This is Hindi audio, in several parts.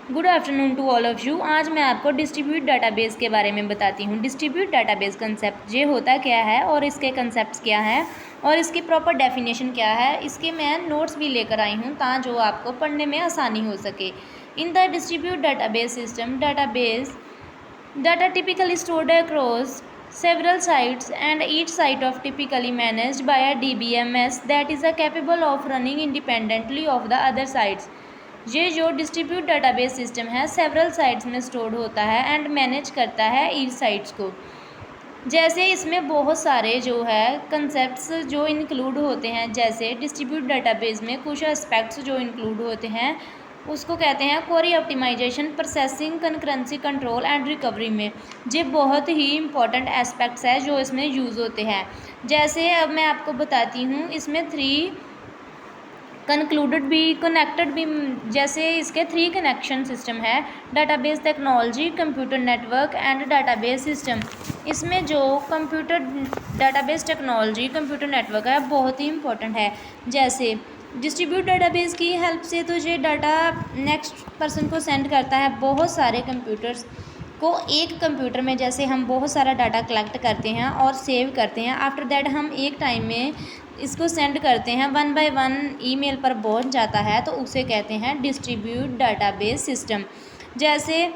Good afternoon to all of you. आज मैं आपको डिस्ट्रीब्यूट डाटाबेस के बारे में बताती हूँ। डिस्ट्रीब्यूट डाटाबेस कंसेप्ट ये होता क्या है और इसके कंसेप्ट्स क्या हैं और इसकी प्रॉपर डेफिनेशन क्या है, इसके मैं नोट्स भी लेकर आई हूँ ताकि जो आपको पढ़ने में आसानी हो सके। In the distribute database system, database data typically stored across several sites and each site of typically managed by a DBMS that is capable of running independently of the other sites। ये जो डिस्ट्रीब्यूट डाटाबेस सिस्टम है सेवरल साइट्स में स्टोर्ड होता है एंड मैनेज करता है ईच साइट्स को। जैसे इसमें बहुत सारे जो है कंसेप्ट्स जो इंक्लूड होते हैं, जैसे डिस्ट्रीब्यूट डाटाबेस में कुछ एस्पेक्ट्स जो इंक्लूड होते हैं उसको कहते हैं query optimization, processing, concurrency control and recovery में। ये बहुत ही इंपॉर्टेंट एस्पेक्ट्स है जो इसमें यूज़ होते हैं। जैसे अब मैं आपको बताती हूँ, इसमें 3 कंक्लूडेड भी, कनेक्टेड भी, जैसे इसके 3 कनेक्शन सिस्टम है: database technology, computer network and database system. इसमें जो computer database technology, computer network है बहुत ही इंपॉर्टेंट है। जैसे डिस्ट्रीब्यूट डाटाबेस की हेल्प से तो ये डाटा नेक्स्ट पर्सन को सेंड करता है। बहुत सारे कंप्यूटर्स को एक कंप्यूटर में जैसे हम बहुत सारा डाटा कलेक्ट करते हैं और सेव करते हैं, आफ्टर दैट हम एक टाइम में इसको सेंड करते हैं, 1 बाय 1 ईमेल पर पहुंच जाता है, तो उसे कहते हैं डिस्ट्रीब्यूट डाटाबेस सिस्टम। जैसे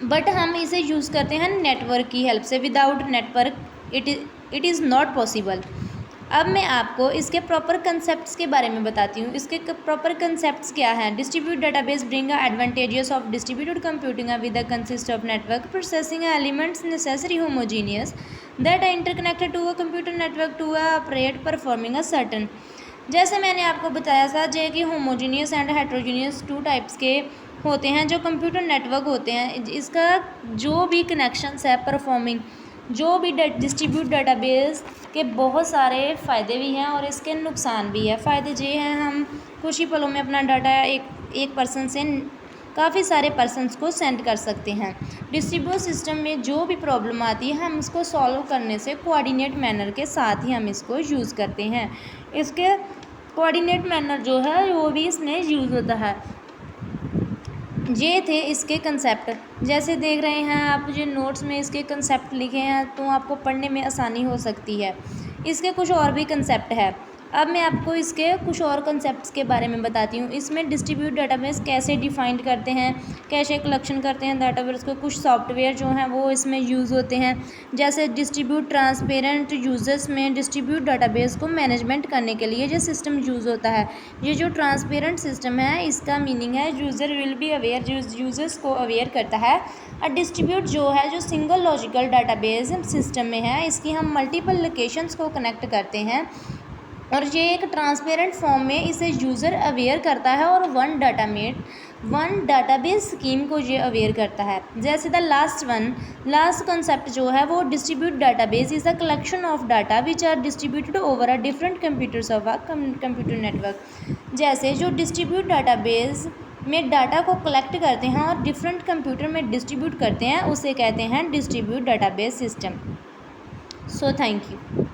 बट हम इसे यूज़ करते हैं नेटवर्क की हेल्प से। Without network it is not possible. अब मैं आपको इसके प्रॉपर कंसेप्ट्स के बारे में बताती हूँ। इसके प्रॉपर कंसेप्ट्स क्या हैं? Distribute database bring advantages of distributed computing with the consist of network processing elements necessary homogeneous that are interconnected to a computer network to operate performing a certain. जैसे मैंने आपको बताया था जे कि होमोजीनियस एंड हेट्रोजीनियस 2 टाइप्स के होते हैं जो कंप्यूटर नेटवर्क होते हैं। इसका जो भी कनेक्शंस है परफॉर्मिंग, जो भी डिस्ट्रीब्यूट डाटाबेस के बहुत सारे फ़ायदे भी हैं और इसके नुकसान भी है। फ़ायदे ये हैं, हम कुछ ही पलों में अपना डाटा एक पर्सन से काफ़ी सारे पर्सन्स को सेंड कर सकते हैं। डिस्ट्रीब्यूट सिस्टम में जो भी प्रॉब्लम आती है हम इसको सॉल्व करने से कोऑर्डिनेट मैनर के साथ ही हम इसको यूज़ करते हैं। इसके कोऑर्डिनेट मैनर जो है वो भी इसमें यूज़ होता है। ये थे इसके कंसेप्ट। जैसे देख रहे हैं आप, जो नोट्स में इसके कंसेप्ट लिखे हैं तो आपको पढ़ने में आसानी हो सकती है। इसके कुछ और भी कंसेप्ट है। अब मैं आपको इसके कुछ और कंसेप्ट्स के बारे में बताती हूँ। इसमें डिस्ट्रीब्यूट डाटाबेस कैसे डिफाइंड करते हैं, कैसे कलेक्शन करते हैं डाटाबेस को, कुछ सॉफ्टवेयर जो हैं वो इसमें यूज़ होते हैं। जैसे डिस्ट्रीब्यूट ट्रांसपेरेंट यूजर्स में डिस्ट्रीब्यूट डाटाबेस को मैनेजमेंट करने के लिए ये सिस्टम यूज़ होता है। ये जो ट्रांसपेरेंट सिस्टम है इसका मीनिंग है user will be aware, users को अवेयर करता है। और डिस्ट्रीब्यूट जो है जो सिंगल लॉजिकल डाटाबेस सिस्टम में है, इसकी हम मल्टीपल लोकेशंस को कनेक्ट करते हैं और ये एक ट्रांसपेरेंट फॉर्म में इसे यूज़र अवेयर करता है और वन डाटाबेस स्कीम को ये अवेयर करता है। जैसे द लास्ट कंसेप्ट जो है वो distribute database is a collection of data which are distributed over a different computers of a computer network. जैसे जो डिस्ट्रीब्यूट डाटाबेस में डाटा को कलेक्ट करते हैं और डिफरेंट कंप्यूटर में डिस्ट्रीब्यूट करते हैं उसे कहते हैं distribute database system. So thank you.